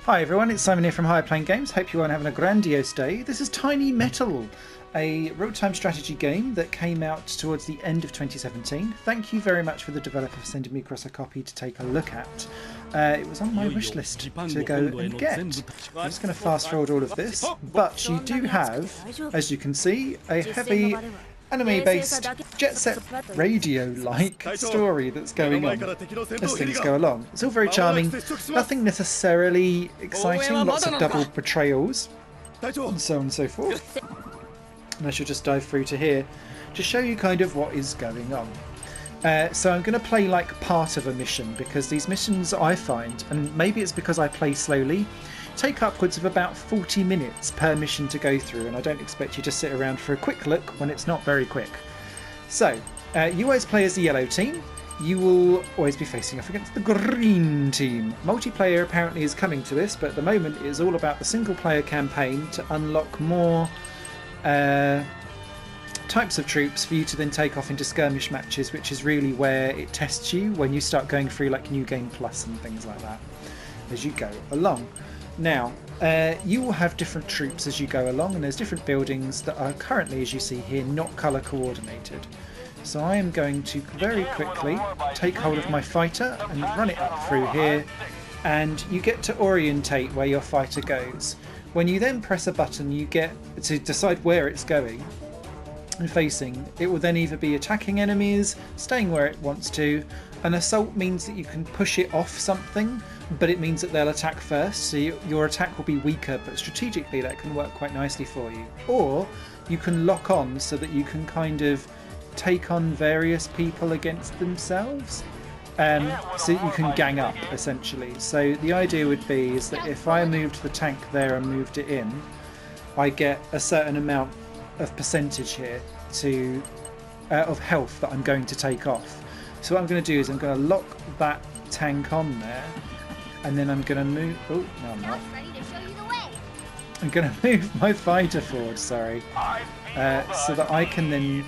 Hi everyone, it's Simon here from Higher Plane Games. Hope you are having a grandiose day. This is Tiny Metal, a real-time strategy game that came out towards the end of 2017. Thank you very much for the developer for sending me across a copy to take a look at. It was on my wish list to go and get. I'm just going to fast forward all of this, but you do have, as you can see, a heavy anime-based Jet Set Radio-like story that's going on as things go along. It's all very charming, nothing necessarily exciting, lots of double betrayals, and so on and so forth. And I shall just dive through to here to show you kind of what is going on. So I'm going to play like part of a mission, because these missions I find, and maybe it's because I play slowly, take upwards of about 40 minutes per mission to go through, and I don't expect you to sit around for a quick look when it's not very quick. So, you always play as the yellow team. You will always be facing off against the green team. Multiplayer apparently is coming to this, but at the moment it is all about the single player campaign to unlock more types of troops for you to then take off into skirmish matches, which is really where it tests you when you start going through like New Game Plus and things like that as you go along. Now, you will have different troops as you go along, and there's different buildings that are currently, as you see here, not colour coordinated. So I am going to very quickly take hold of my fighter and run it up through here, and you get to orientate where your fighter goes. When you then press a button, you get to decide where it's going and facing. It will then either be attacking enemies, staying where it wants to. An assault means that you can push it off something, but it means that they'll attack first, so your attack will be weaker, but strategically that can work quite nicely for you. Or you can lock on so that you can kind of take on various people against themselves. So you can gang up, essentially. So the idea would be is that if I moved the tank there and moved it in, I get a certain amount of percentage here to of health that I'm going to take off. So what I'm going to do is I'm going to lock that tank on there, and then I'm going to move... Oh, no I'm not. I'm going to move my fighter forward, sorry, so that I can then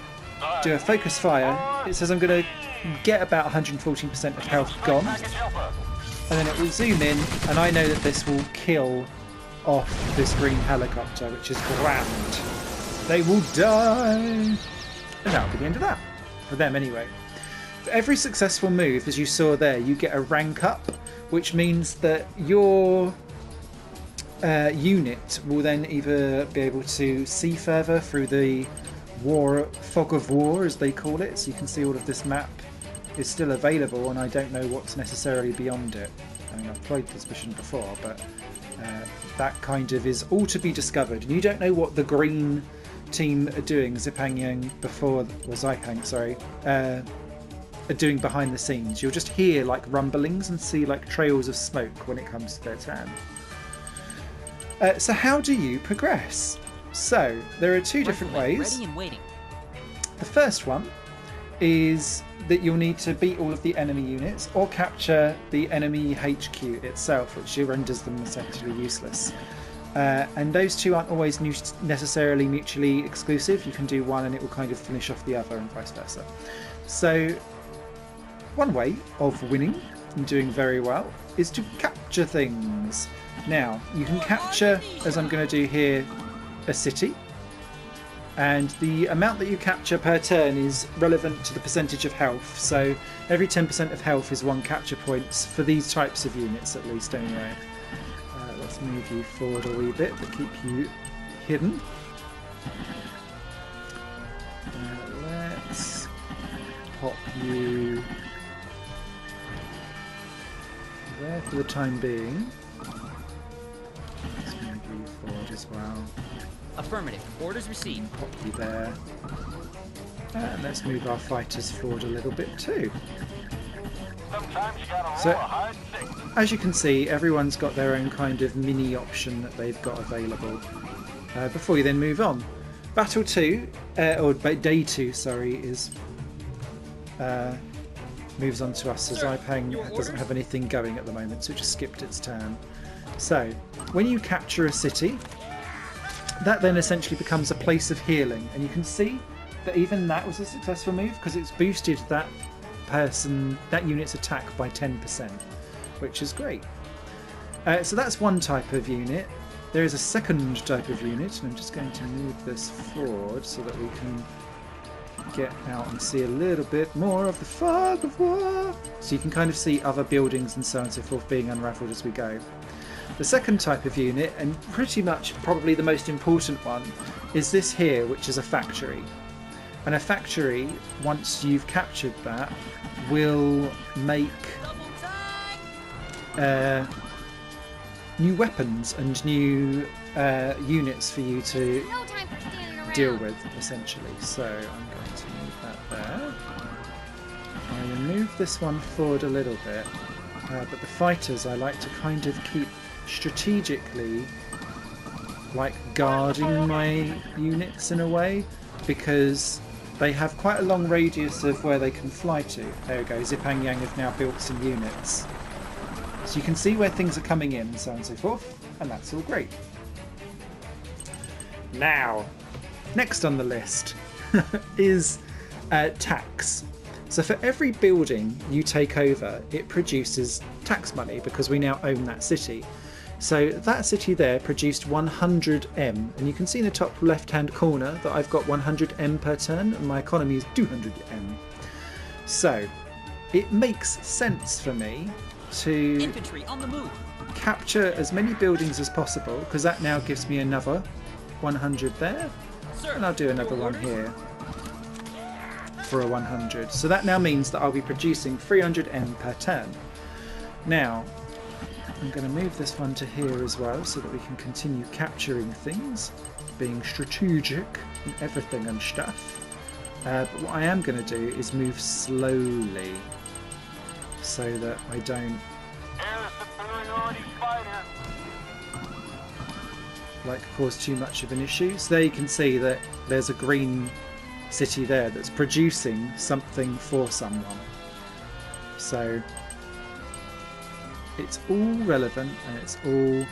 do a focus fire. It says I'm going to get about 114% of health gone, and then it will zoom in, and I know that this will kill off this green helicopter, which is grand. They will die! And that'll be the end of that. For them, anyway. For every successful move, as you saw there, you get a rank up, which means that your unit will then either be able to see further through the fog of war, as they call it. So you can see all of this map is still available, and I don't know what's necessarily beyond it. I mean, I've played this mission before, but that kind of is all to be discovered. And you don't know what the green team are doing, Xipang, sorry, are doing behind the scenes. You'll just hear like rumblings and see like trails of smoke when it comes to their turn. So how do you progress? So there are two different ways. The first one is that you'll need to beat all of the enemy units or capture the enemy HQ itself, which renders them essentially useless. And those two aren't always necessarily mutually exclusive. You can do one and it will kind of finish off the other, and vice versa. So one way of winning and doing very well is to capture things. Now, you can capture, as I'm going to do here, a city. And the amount that you capture per turn is relevant to the percentage of health. So every 10% of health is one capture points for these types of units, at least anyway. Let's move you forward a wee bit to keep you hidden. Let's pop you there for the time being. Let's move you forward as well. Affirmative. Orders received. Pop you there. And let's move our fighters forward a little bit too. So, as you can see, everyone's got their own kind of mini option that they've got available. Before you then move on, Battle 2, or Day 2, sorry, is moves on to us, as Xipang doesn't have anything going at the moment, so it just skipped its turn. So, when you capture a city, that then essentially becomes a place of healing, and you can see that even that was a successful move because it's boosted that unit's attack by 10%, which is great. So that's one type of unit. There is a second type of unit, and I'm just going to move this forward so that we can get out and see a little bit more of the fog of war. So you can kind of see other buildings and so on and so forth being unravelled as we go. The second type of unit, and pretty much probably the most important one, is this here, which is a factory. And a factory, once you've captured that, will make new weapons and new units for you to No time for standing around. deal with, essentially. So I'm going to move that there. I will move this one forward a little bit, but the fighters I like to kind of keep strategically, like, guarding my units in a way, because they have quite a long radius of where they can fly to. There we go, Zipang Yang have now built some units. So you can see where things are coming in, so on and so forth, and that's all great. Now, next on the list is tax. So for every building you take over, it produces tax money because we now own that city. So that city there produced 100M, and you can see in the top left-hand corner that I've got 100M per turn, and my economy is 200M. So it makes sense for me to Infantry on the move. capture as many buildings as possible, because that now gives me another 100 there, Sir, and I'll do another your one orders? here for a 100. So that now means that I'll be producing 300M per turn. Now I'm going to move this one to here as well so that we can continue capturing things, being strategic and everything and stuff. But what I am going to do is move slowly so that I don't cause too much of an issue. So there you can see that there's a green city there that's producing something for someone. So it's all relevant, and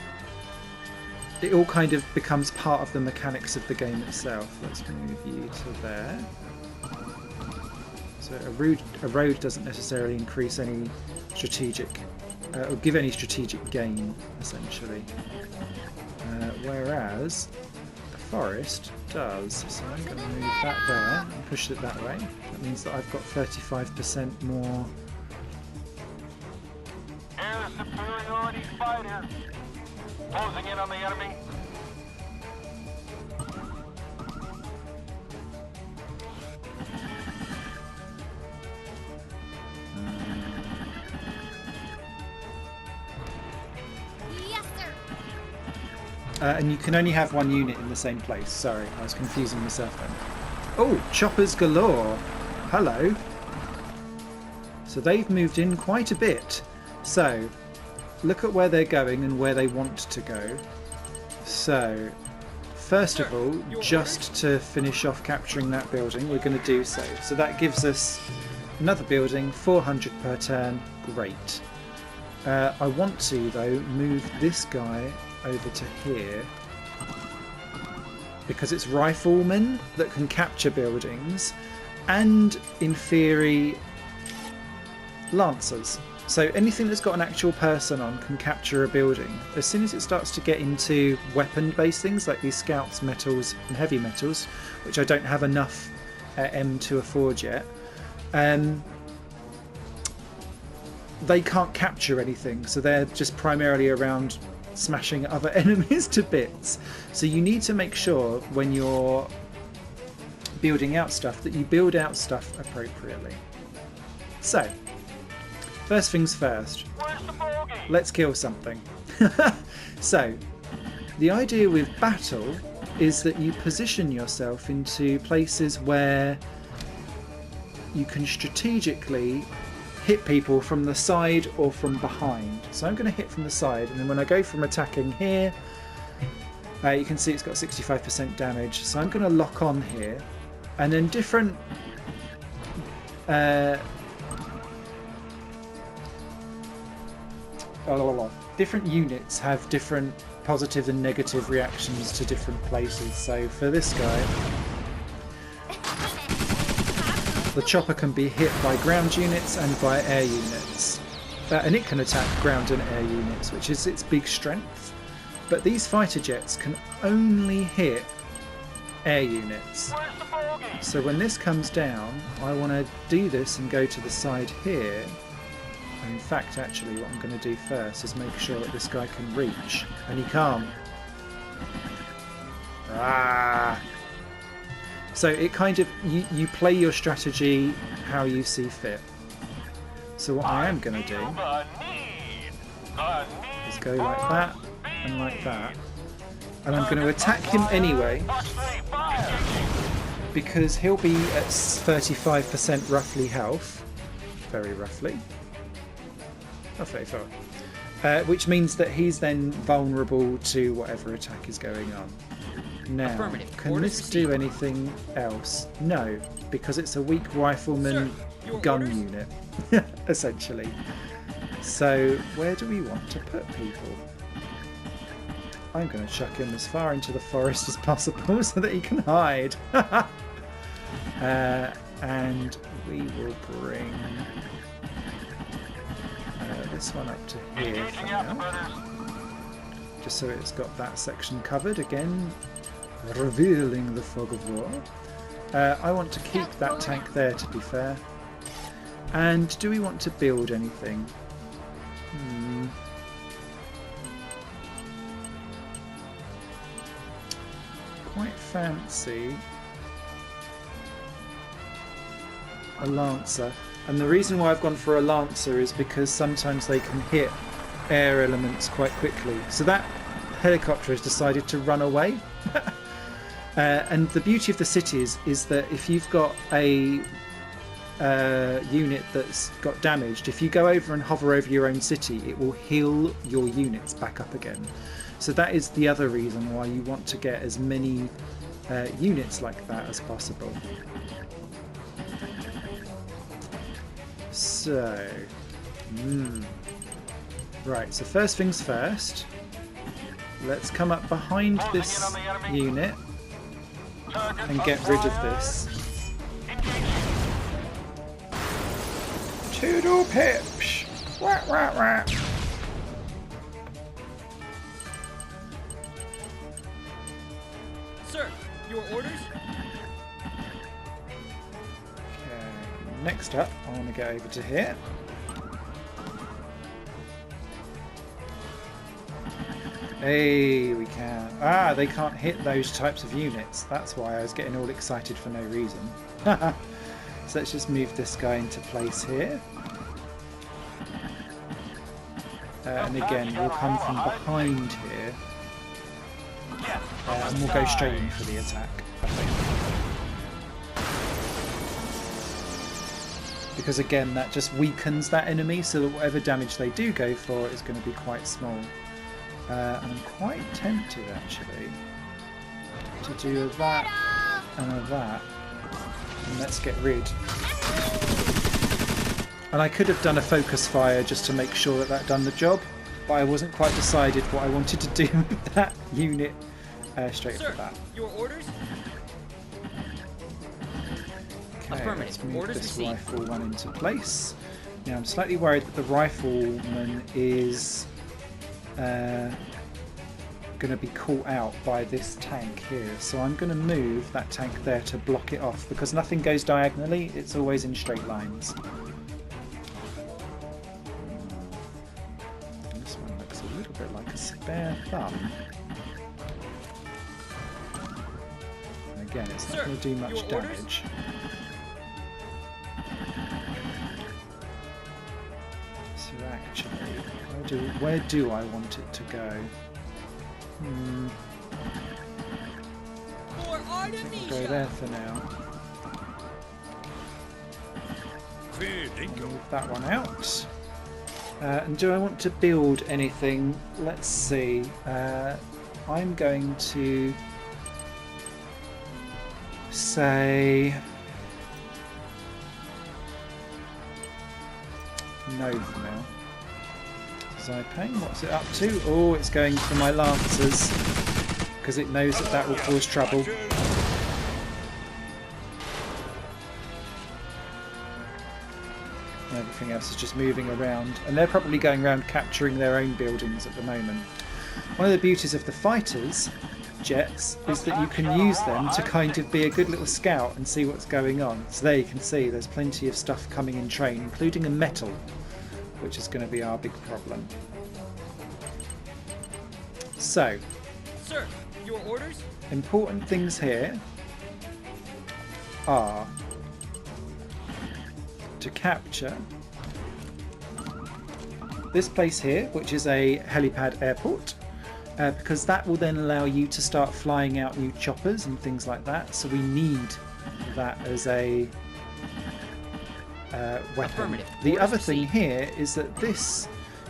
it all kind of becomes part of the mechanics of the game itself. Let's move you to there. So a road doesn't necessarily increase any strategic or give any strategic gain, essentially. Whereas the forest does. So I'm going to move that there and push it that way. That means that I've got 35% more. Air superiority fighter. Closing in on the enemy. Yes, sir. And you can only have one unit in the same place. Sorry, I was confusing myself then. Oh, choppers galore. Hello. So they've moved in quite a bit. So look at where they're going and where they want to go. So first of all, just to finish off capturing that building, we're going to do so. So that gives us another building, 400 per turn. Great. I want to, though, move this guy over to here because it's riflemen that can capture buildings, and in theory lancers. So anything that's got an actual person on can capture a building. As soon as it starts to get into weapon-based things like these scouts, metals and heavy metals, which I don't have enough M to afford yet, they can't capture anything, so they're just primarily around smashing other enemies to bits. So you need to make sure when you're building out stuff that you build out stuff appropriately. So first things first, Where's the bogey? let's kill something. So the idea with battle is that you position yourself into places where you can strategically hit people from the side or from behind. So I'm going to hit from the side, and then when I go from attacking here, you can see it's got 65% damage. So I'm going to lock on here, and then different different units have different positive and negative reactions to different places. So for this guy, the chopper can be hit by ground units and by air units. and it can attack ground and air units, which is its big strength. But these fighter jets can only hit air units. Where's the bogey? So when this comes down, I want to do this and go to the side here. And in fact, actually, what I'm going to do first is make sure that this guy can reach, and he can't. Ah! So it kind of, you play your strategy how you see fit. So what I am going to do is go like that and like that. And I'm going to attack him anyway, because he'll be at 35% roughly health. Very roughly. Oh, 34. Which means that he's then vulnerable to whatever attack is going on. Now, Affirmative. can Orders this do received. anything else? No, because it's a weak rifleman Sir, your gun orders? unit, essentially. So, where do we want to put people? I'm going to chuck him as far into the forest as possible so that he can hide. And we will bring this one up to here for now. Just so it's got that section covered again, revealing the fog of war. I want to keep that tank there, to be fair. And do we want to build anything? Quite fancy a Lancer. And the reason why I've gone for a Lancer is because sometimes they can hit air elements quite quickly. So that helicopter has decided to run away. And the beauty of the cities is that if you've got a unit that's got damaged, if you go over and hover over your own city, it will heal your units back up again. So that is the other reason why you want to get as many units like that as possible. So, right, so first things first, let's come up behind this unit and get rid of this. Toodle pips! Wah, wah, wah. Sir, your orders? Okay, next up, I want to go over to here. Hey, we can. Ah, they can't hit those types of units. That's why I was getting all excited for no reason. So let's just move this guy into place here. And again, we'll come from behind here. And we'll go straight in for the attack, I think. Because again, that just weakens that enemy, so that whatever damage they do go for is going to be quite small. And I'm quite tempted, actually, to do a that and a that. And let's get rid. And I could have done a focus fire just to make sure that that done the job, but I wasn't quite decided what I wanted to do with that unit straight off Sir, the bat. your orders? Okay, Affirmative. let's move Orders this received. rifle one into place. Now I'm slightly worried that the rifleman is going to be caught out by this tank here, so I'm going to move that tank there to block it off, because nothing goes diagonally, it's always in straight lines. And this one looks a little bit like a spare thumb. And again, it's not Sir, going to do much your orders? damage. So actually, where do I want it to go? For Go Artemisia! there for now. Move that one out. And do I want to build anything? Let's see. I'm going to say no for now. Xipeng, what's it up to? Oh, it's going for my Lancers, because it knows that that will cause trouble. And everything else is just moving around. And they're probably going around capturing their own buildings at the moment. One of the beauties of the fighters jets is that you can use them to kind of be a good little scout and see what's going on. So there you can see there's plenty of stuff coming in train, including a metal, which is going to be our big problem. So, Sir, your orders? important things here are to capture this place here, which is a helipad airport, because that will then allow you to start flying out new choppers and things like that. So we need that as a weapon. Affirmative. The Orders other thing received. here is that this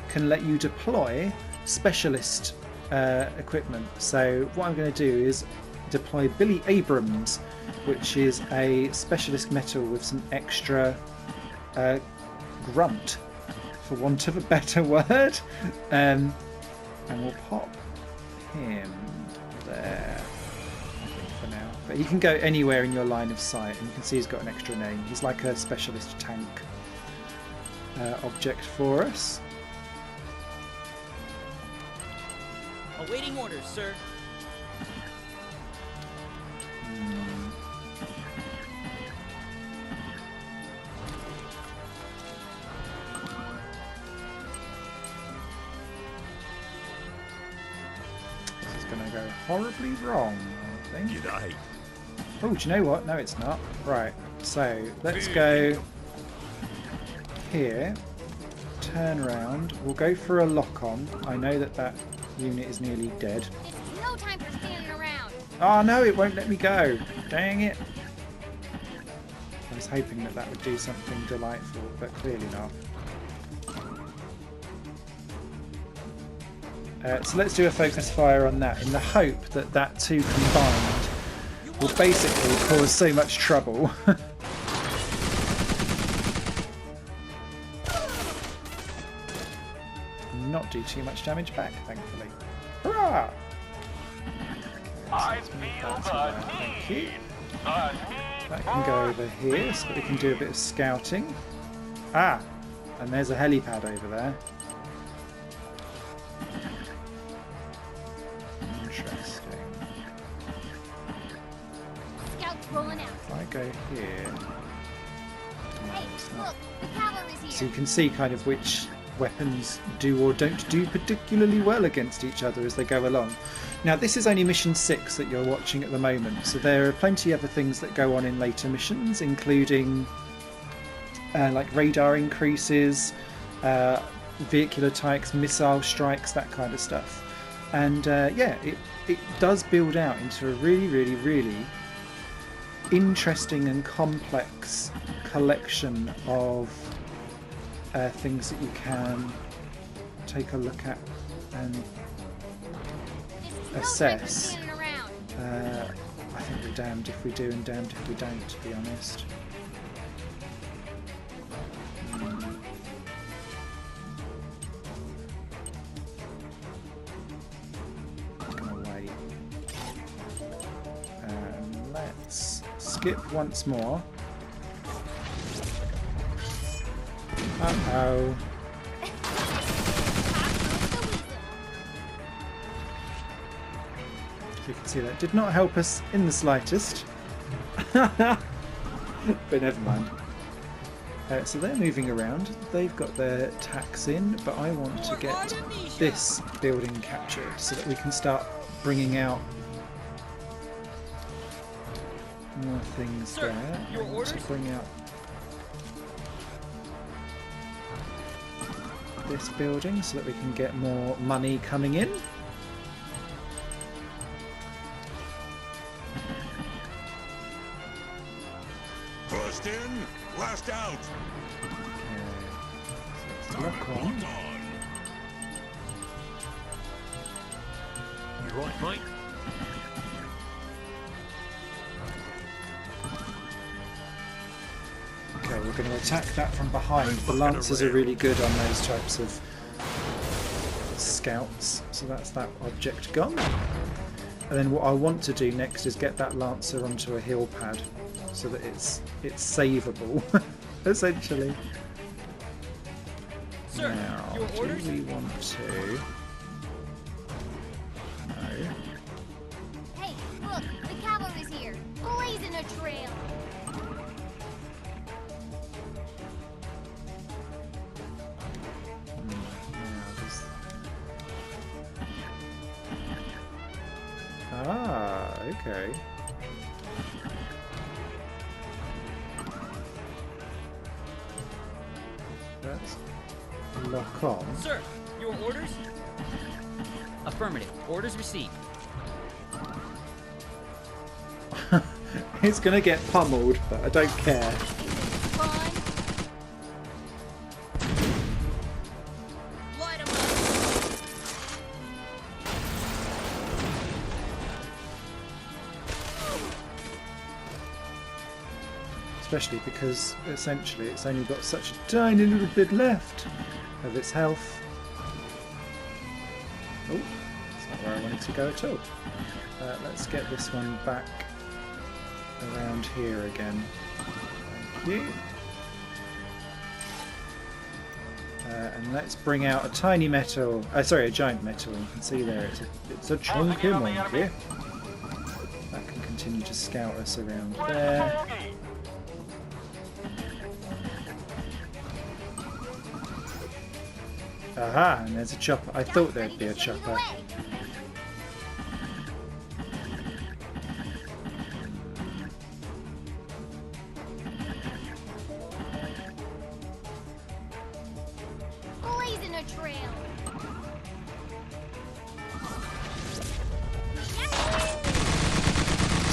can let you deploy specialist equipment. So what I'm going to do is deploy Billy Abrams, which is a specialist metal with some extra grunt, for want of a better word, and we'll pop him there, I think, for now. But he can go anywhere in your line of sight, and you can see he's got an extra name. He's like a specialist tank object for us. Awaiting orders, sir. This is going to go horribly wrong, I think. G'day. Oh, do you know what? No, it's not. Right, so let's go here, turn around, we'll go for a lock-on. I know that that unit is nearly dead. This is no time for standing around. Oh no, it won't let me go. Dang it. I was hoping that that would do something delightful, but clearly not. So let's do a focus fire on that, in the hope that that two combined will basically cause so much trouble. Not do too much damage back, thankfully. Hurrah! I Let's move feel that to the there. Thank you. need. The need That can go over here so that we can do a bit of scouting. Ah! And there's a helipad over there. Interesting. Scouts rolling out. If I go here... No, Hey, it's not. look, the cavalry's here. So you can see kind of which weapons do or don't do particularly well against each other as they go along. Now this is only mission 6 that you're watching at the moment, so there are plenty of other things that go on in later missions, including like radar increases, vehicular types, missile strikes, that kind of stuff. And yeah, it does build out into a really interesting and complex collection of things that you can take a look at and This is no time for assess. standing around. I think we're damned if we do and damned if we don't, to be honest. Gonna wait. Let's skip once more. Uh-oh. You can see that did not help us in the slightest. But never mind. So they're moving around. They've got their tax in, but I want to get this building captured so that we can start bringing out more things Sir, there. your I want orders? to bring out this building so that we can get more money coming in. First in, last out. Okay. So let's lock on. You right, mate? Okay, we're going to attack that from behind. The Lancers are really good on those types of scouts. So that's that object gone. And then what I want to do next is get that Lancer onto a hill pad so that it's savable, essentially. Sir, Now, your do orders? we want to... No. Hey, look, the cavalry's here. Blazing a trail. Ah, okay. Let's lock on. Sir, your orders? Affirmative. Orders received. It's gonna get pummeled, but I don't care. Isn't this fun? Light 'em up. Especially because essentially it's only got such a tiny little bit left of its health. Oh, that's not where I wanted to go at all. Let's get this one back around here again. Thank you. And let's bring out a tiny metal, sorry, a giant metal. You can see there, it's a chunky monkey. That can continue to scout us around there. Aha, and there's a chopper. I thought there'd be a Ready to get in the chopper. way. Blazing a trail.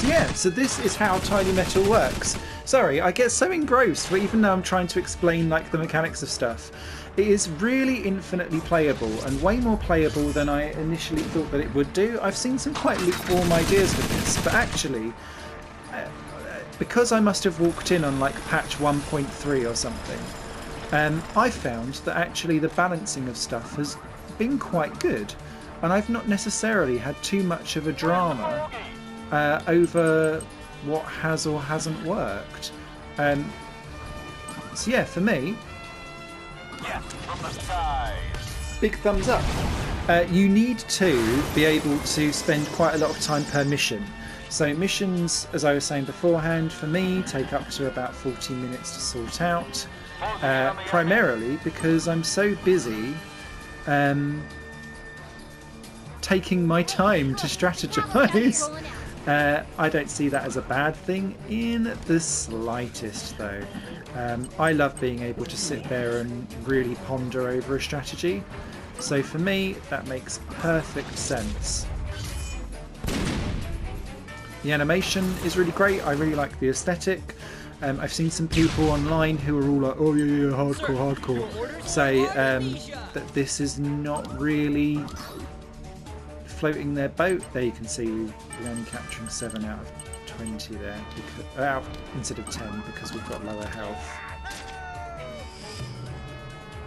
Yeah, so this is how Tiny Metal works. Sorry, I get so engrossed, but even though I'm trying to explain like the mechanics of stuff, it is really infinitely playable and way more playable than I initially thought that it would do. I've seen some quite lukewarm ideas with this, but actually, because I must have walked in on like patch 1.3 or something, I found that actually the balancing of stuff has been quite good, and I've not necessarily had too much of a drama over what has or hasn't worked. So yeah, for me, Yes, from the skies. big thumbs up. You need to be able to spend quite a lot of time per mission. So missions, as I was saying beforehand, for me take up to about 40 minutes to sort out. Primarily because I'm so busy taking my time to strategize. I don't see that as a bad thing in the slightest, though. I love being able to sit there and really ponder over a strategy. So for me, that makes perfect sense. The animation is really great. I really like the aesthetic. I've seen some people online who are all like, oh yeah, hardcore, say that this is not really floating their boat. There you can see we're only capturing 7 out of 20 there, because, instead of 10 because we've got lower health.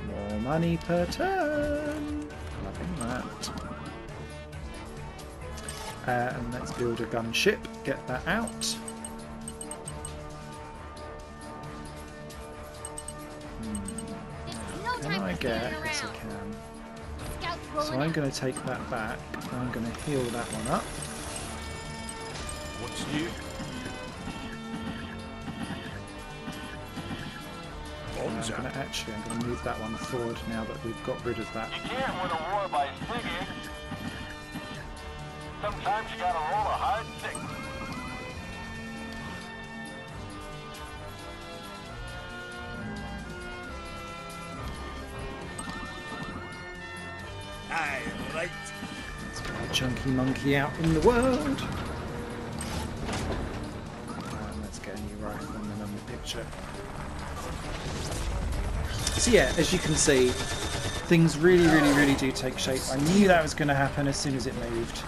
More money per turn. Loving that. And let's build a gunship. Get that out. Can I get? Yes, I can. So I'm going to take that back. I'm going to heal that one up. What's new? I'm going to move that one forward now that we've got rid of that. You can't win a war by singing. Sometimes you gotta roll a hard 6. Aye, right. Let's get our chunky monkey out in the world. And let's get a new rifle and then on the picture. So yeah, as you can see, things really do take shape. I knew that was going to happen as soon as it moved.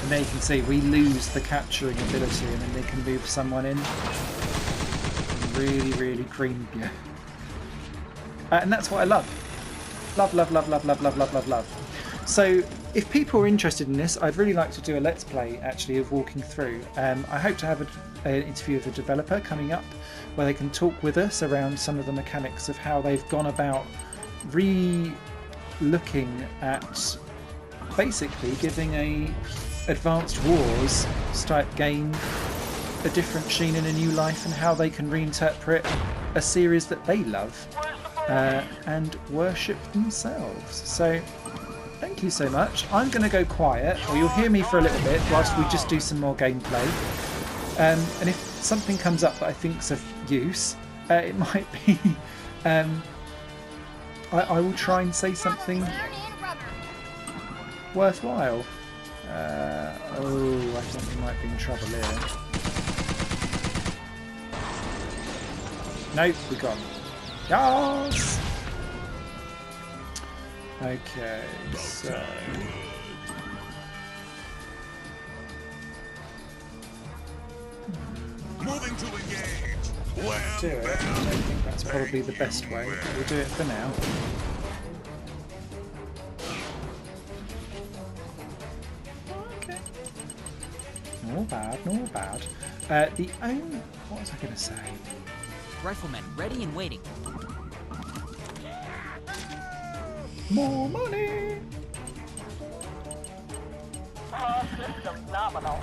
And there you can see we lose the capturing ability and then they can move someone in. And really cream you. And that's what I love. Love. So if people are interested in this, I'd really like to do a Let's Play actually of walking through. I hope to have an interview with a developer coming up where they can talk with us around some of the mechanics of how they've gone about re-looking at basically giving a Advanced Wars type game a different sheen and a new life, and how they can reinterpret a series that they love and worship themselves. So thank you so much. I'm going to go quiet, or you'll hear me for a little bit whilst we just do some more gameplay. And if something comes up that I think's of use, it might be I will try and say something Iron and rubber. worthwhile. I think we might be in trouble here. Nope, we got him. Yes! Okay, so... Moving to engage. Wham, do it. I bam. don't think that's probably the best way, but we'll do it for now. Okay. Not bad, not bad. What was I going to say? Riflemen ready and waiting. More money! System nominal.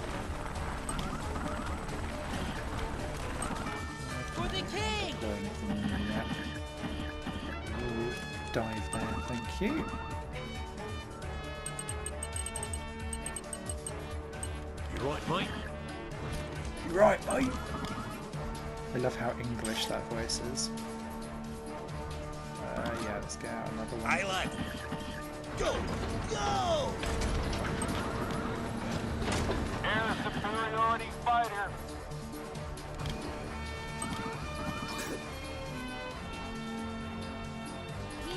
For the king! Got anything in there yet? We'll dive there, thank you. You right, mate? You're right, mate. I love how English that voice is. Yeah, let's get out another one. Aye, lad. Go! Go! Air superiority fighter.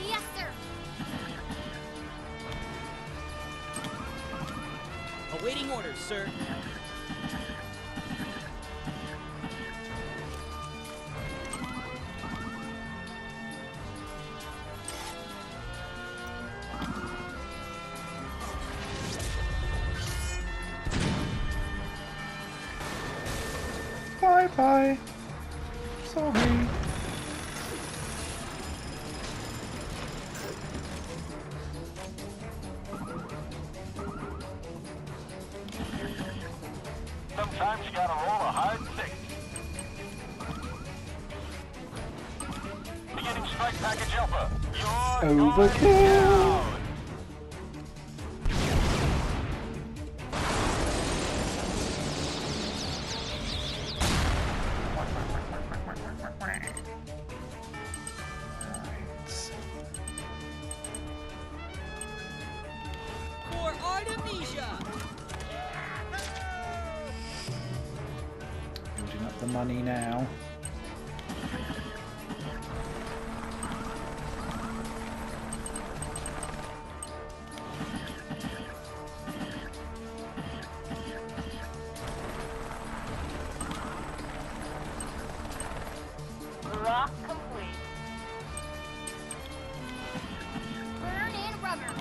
Yes, sir. Awaiting orders, sir. Bye bye. Sorry. Sometimes you gotta roll a hard six. Beginning strike package alpha. You're Overkill. going down. For Artemisia! Building up the money now. Lock complete. Burn and rubber.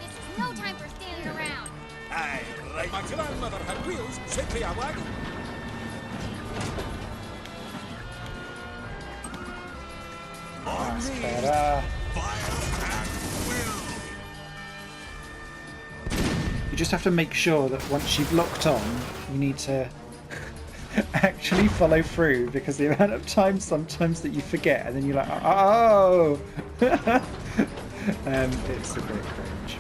This is no time for standing around. Aye, right. My grandmother had wheels, simply a wagon. On That's me. better. Fire at will. You just have to make sure that once you've locked on, you need to actually follow through, because the amount of times sometimes that you forget and then you're like, oh! It's a bit cringe.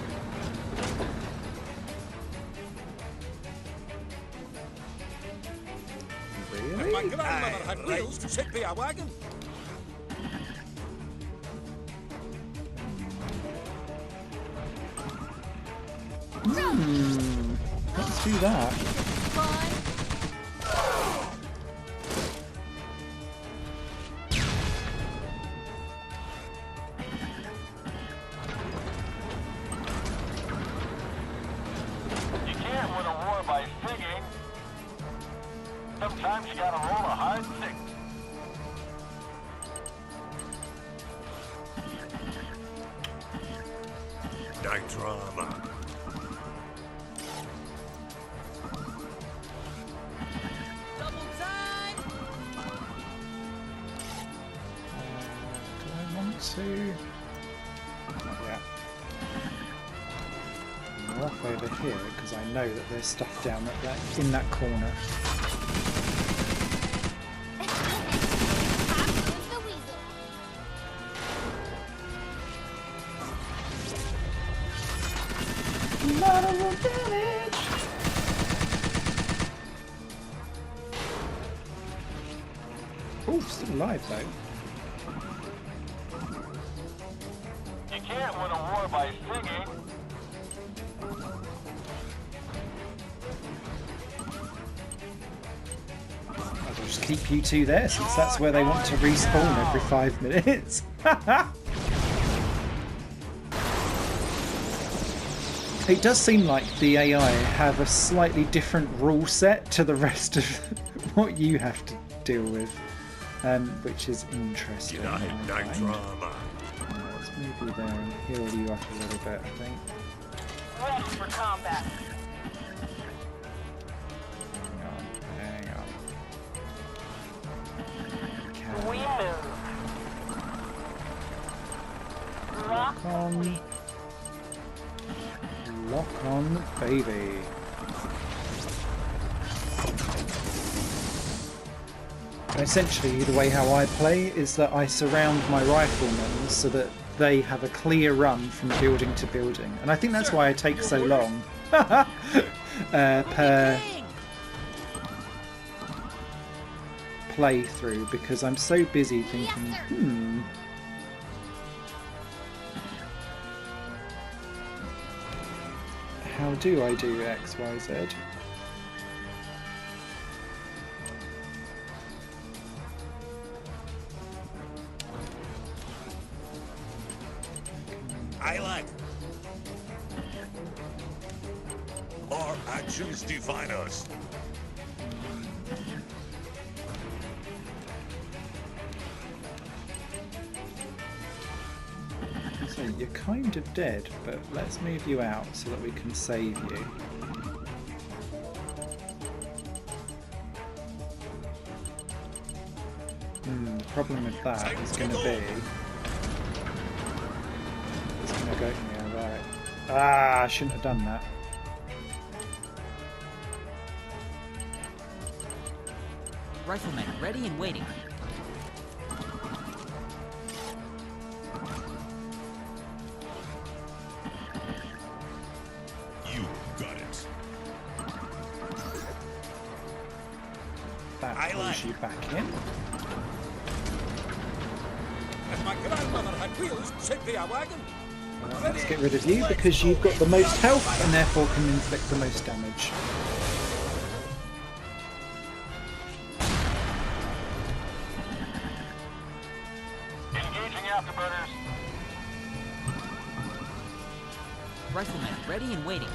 My Really? grandmother had wheels, simply a wagon. Let's do that. Fun. You can't win a war by singing. Sometimes you gotta roll a hard six. Night drama. 2. Yeah. I'm off over here because I know that there's stuff down at that, in that corner. Here's the weasel. Lateral damage! Oh, still alive though. You can't win a war by singing. I'll just keep you two there since that's where they want to respawn every 5 minutes. It does seem like the AI have a slightly different rule set to the rest of what you have to deal with, which is interesting. I find. drama. Let's move you there and heal you up a little bit, I think. Ready for combat. Hang on. We move. Lock on. Lock on, baby. Essentially, the way how I play is that I surround my riflemen so that they have a clear run from building to building. And I think that's why I take so long per King! playthrough, because I'm so busy thinking, Yes, sir. How do I do X, Y, Z? I like. Our actions define us. So you're kind of dead, but let's move you out so that we can save you. The problem with that is going to be... It's going to go... Yeah, right. Ah, I shouldn't have done that. Riflemen ready and waiting. You got it. That I pulls like. you back in. As my grandmother had wheels, shaped the wagon. Let's get rid of you because you've got the most health and therefore can inflict the most damage. Engaging afterburners. Riflemen ready and waiting.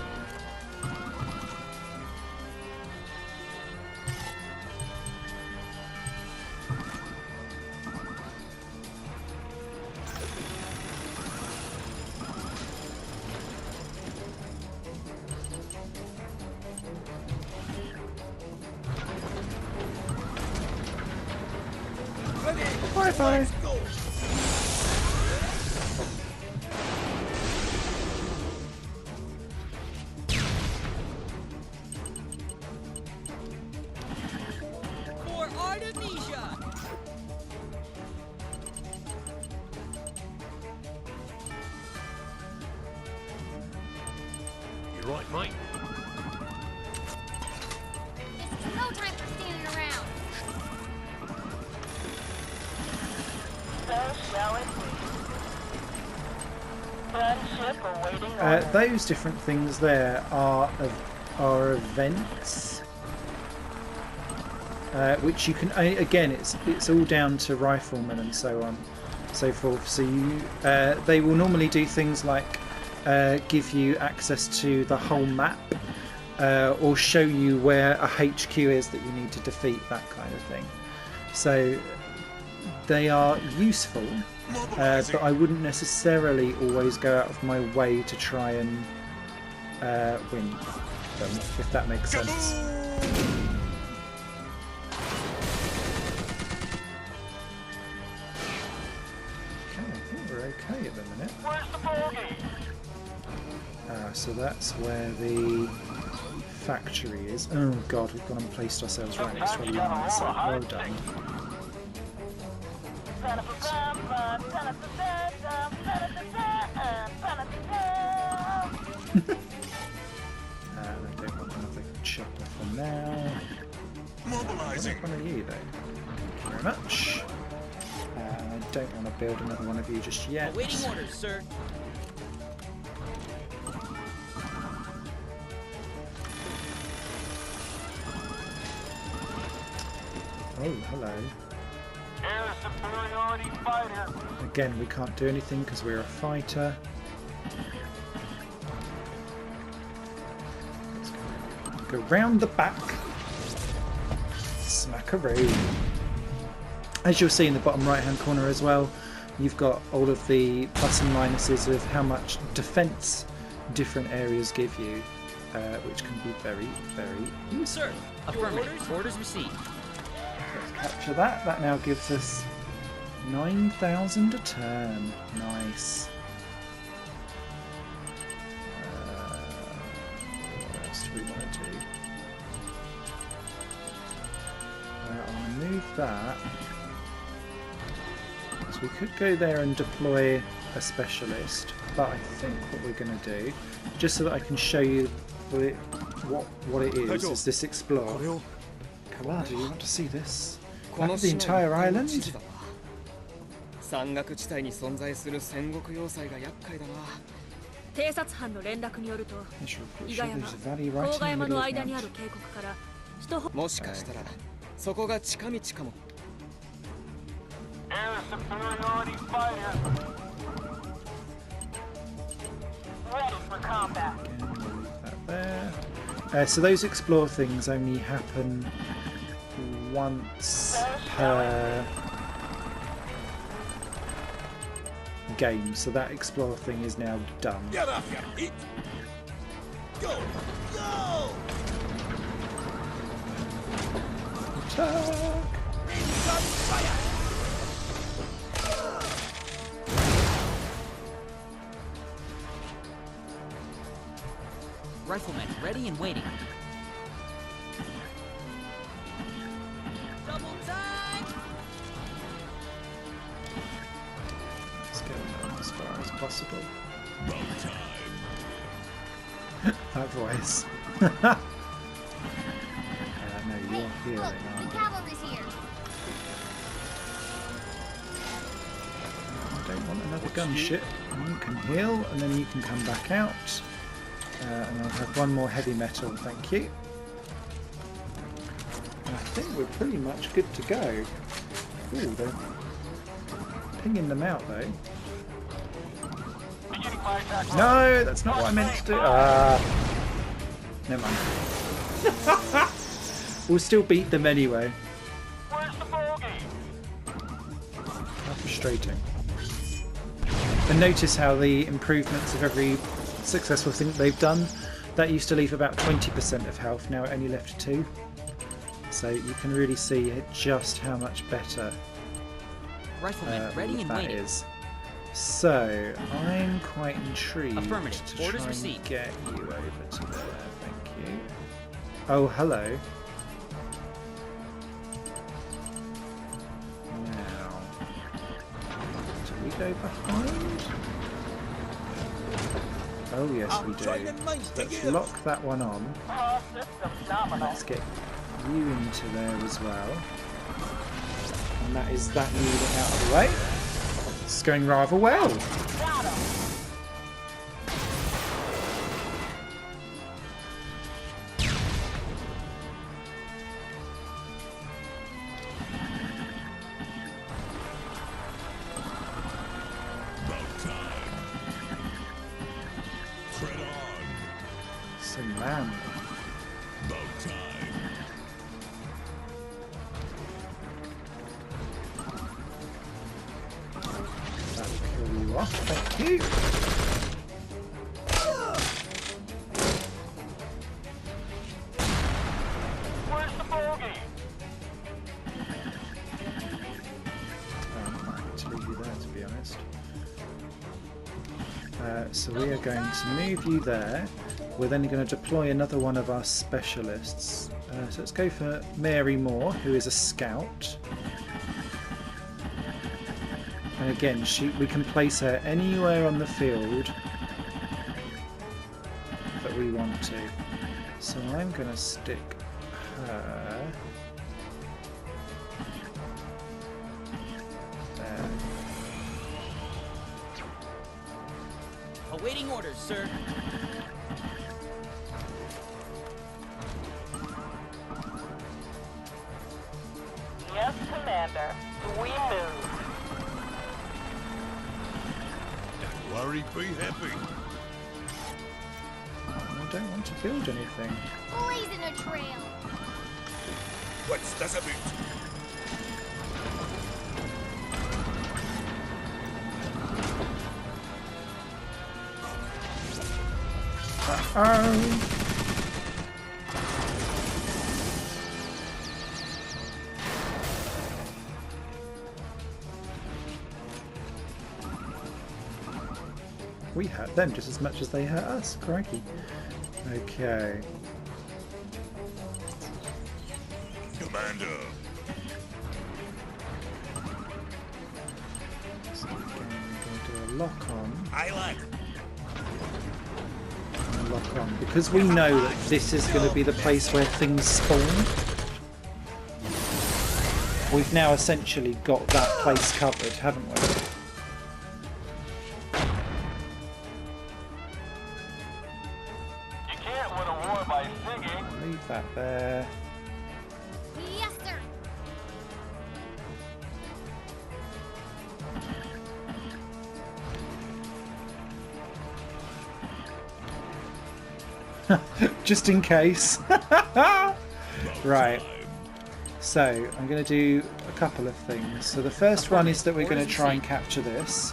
Bye-bye. Go. For Artemisia! You right, mate? This is no time for standing around. So shall it be. Gunship awaiting Those different things there are events, which you can again. It's all down to riflemen and so on, so forth. So you they will normally do things like give you access to the whole map, or show you where a HQ is that you need to defeat, that kind of thing. So they are useful. But I wouldn't necessarily always go out of my way to try and win them, if that makes sense. Okay, I think we're okay at the minute. Where's the bogey? So that's where the factory is. Oh god, we've gone and placed ourselves right next to a line, so well done. I don't want another chopper for now. Mobilizing. One of you though. Thank you very much. I don't want to build another one of you just yet. Awaiting orders, sir. Oh, hello. Air superiority fighter. Again, we can't do anything because we're a fighter. Let's go round the back. Smackaroo. As you'll see in the bottom right hand corner as well, you've got all of the plus and minuses of how much defense different areas give you, which can be very, very useful. Sir, affirmative. Orders received. Let's capture that. That now gives us 9,000 a turn. Nice. What else do we want to do? I'm going to move that. So we could go there and deploy a specialist, but I think what we're going to do, just so that I can show you what it is this explore. Kawada, you want to see this? Map of the entire island? 山岳地帯に存在する戦国要塞が厄介だな。偵察班の連絡によると、 Yes, we're 伊 pretty 賀 sure 山、 there's a valley 甲 right 賀 in the 山 middle の of 間にあ that. る渓谷から人ほもしかしたらそこが近道かも。 Air superiority fighter. Ready for combat. Again, we'll leave that there. So those explore things only happen once per game, so that explore thing is now done. Get off your feet! Go! Go! Attack! Fire! Riflemen ready and waiting. Double time! Let's get them as far as possible. About time. That voice. No, Hey, you're healing, look, the aren't you? cavalry's here. I don't want another gunship. You can heal, and then you can come back out. And I'll have one more heavy metal, thank you. And I think we're pretty much good to go. Ooh, they're pinging them out though. Beginning fire attack. No, that's not what I meant to do. Never mind. We'll still beat them anyway. Where's the bogey? How frustrating. And notice how the improvements of every successful thing they've done, that used to leave about 20% of health, now it only left 2. So you can really see just how much better Riflemen ready and that waiting. is. So I'm quite intrigued Affirmative. to Orders try and received. get you over to there. Thank you. Oh, hello. Now, do we go behind? Oh yes, we do. Let's lock that one on. System nominal. Let's get you into there as well. And that is that unit out of the way. It's going rather well. Got him. About time. Tread on. So man, About time. that'll kill you off. Thank you. Where's the bogey? I'm happy to leave you there, to be honest. So we are going to move you there. We're then going to deploy another one of our specialists. So let's go for Mary Moore, who is a scout. And again, we can place her anywhere on the field that we want to. So I'm going to stick her there. Awaiting orders, sir. Yes, Commander. We move. Don't worry, be happy. I don't want to build anything. Blazing a trail. What's das a bit? Oh. We hurt them just as much as they hurt us. Crikey. Okay. Commander. So again, I'm going to do a lock on. Aye, lad. And a lock on. Because we know that this is going to be the place where things spawn. We've now essentially got that place covered, haven't we? You can't win a war by singing. Leave that there. Yes, sir. Just in case. Right. So I'm going to do a couple of things. So the first one is that we're going to try and capture this.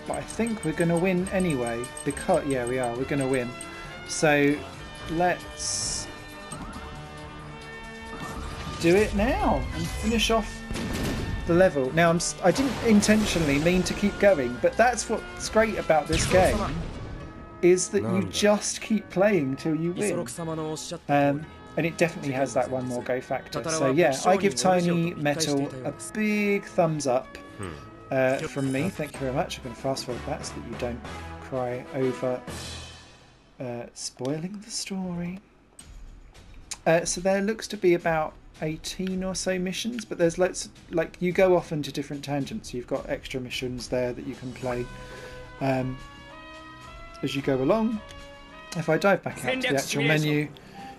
But I think we're going to win anyway. Because yeah, we are. We're going to win. So let's do it now and finish off the level. Now I didn't intentionally mean to keep going, but that's what's great about this game, is that you just keep playing till you win. And it definitely has that one more go factor. So yeah, I give Tiny Metal a big thumbs up from me. Thank you very much. I'm going to fast forward that so that you don't cry over spoiling the story. So there looks to be about 18 or so missions, but there's lots, like, you go off into different tangents. You've got extra missions there that you can play as you go along. If I dive back out to the actual menu,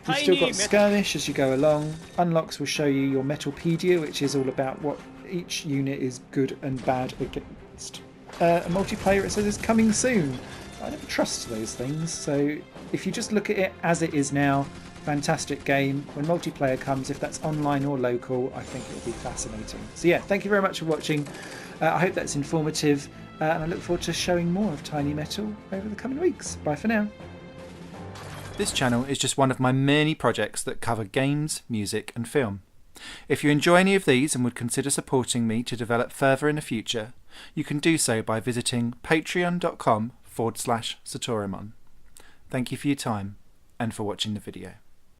you've still got skirmish as you go along. Unlocks will show you your Metalpedia, which is all about what each unit is good and bad against. A multiplayer, it says, is coming soon. I never trust those things, so if you just look at it as it is now, fantastic game. When multiplayer comes, if that's online or local, I think it'll be fascinating. So yeah, thank you very much for watching. I hope that's informative, and I look forward to showing more of Tiny Metal over the coming weeks. Bye for now. This channel is just one of my many projects that cover games, music and film. If you enjoy any of these and would consider supporting me to develop further in the future, you can do so by visiting patreon.com/Satorimon. Thank you for your time and for watching the video.